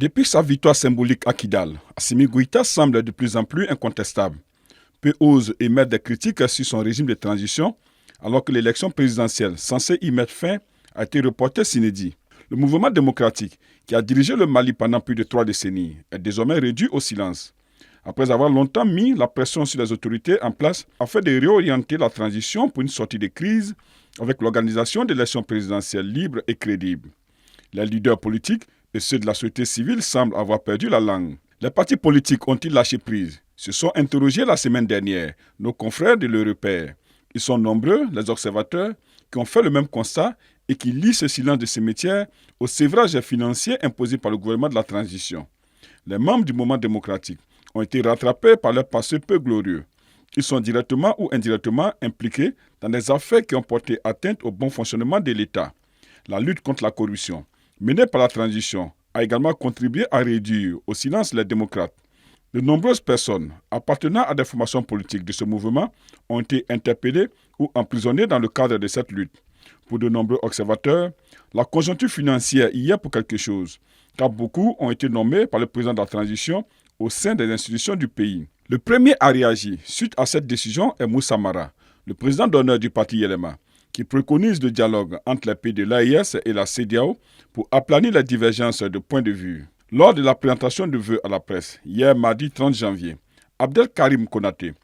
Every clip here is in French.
Depuis sa victoire symbolique à Kidal, Assimi Goïta semble de plus en plus incontestable. Peu osent émettre des critiques sur son régime de transition, alors que l'élection présidentielle censée y mettre fin a été reportée s'inédit. Le mouvement démocratique, qui a dirigé le Mali pendant plus de 3 décennies, est désormais réduit au silence. Après avoir longtemps mis la pression sur les autorités en place afin de réorienter la transition pour une sortie de crise avec l'organisation d'élections présidentielles libres et crédibles. Les leaders politiques et ceux de la société civile semblent avoir perdu la langue. Les partis politiques ont-ils lâché prise? Se sont interrogés la semaine dernière nos confrères de l'Europère. Ils sont nombreux, les observateurs, qui ont fait le même constat et qui lient ce silence de cimetière au sévrage financier imposé par le gouvernement de la transition. Les membres du mouvement démocratique ont été rattrapés par leur passé peu glorieux. Ils sont directement ou indirectement impliqués dans des affaires qui ont porté atteinte au bon fonctionnement de l'État. La lutte contre la corruption, menée par la transition, a également contribué à réduire au silence les démocrates. De nombreuses personnes appartenant à des formations politiques de ce mouvement ont été interpellées ou emprisonnées dans le cadre de cette lutte. Pour de nombreux observateurs, la conjoncture financière y est pour quelque chose, car beaucoup ont été nommés par le président de la transition au sein des institutions du pays. Le premier à réagir suite à cette décision est Moussa Mara, le président d'honneur du parti Yelema, qui préconise le dialogue entre les pays de l'AES et la CEDEAO pour aplanir les divergences de points de vue. Lors de la présentation de vœux à la presse, hier mardi 30 janvier, Abdel Karim Konaté,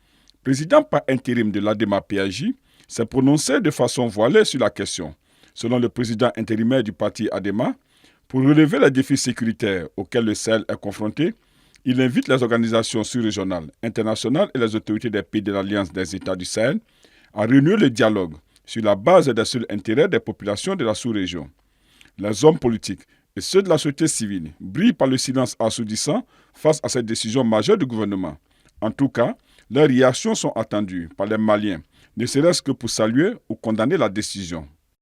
président par intérim de l'ADEMA-PAJ, s'est prononcé de façon voilée sur la question. Selon le président intérimaire du parti ADEMA, pour relever les défis sécuritaires auxquels le Sahel est confronté, il invite les organisations sous-régionales, internationales et les autorités des pays de l'Alliance des États du Sahel à renouer le dialogue sur la base des seuls intérêts des populations de la sous-région. Les hommes politiques et ceux de la société civile brillent par le silence assourdissant face à cette décision majeure du gouvernement. En tout cas, leurs réactions sont attendues par les Maliens, ne serait-ce que pour saluer ou condamner la décision.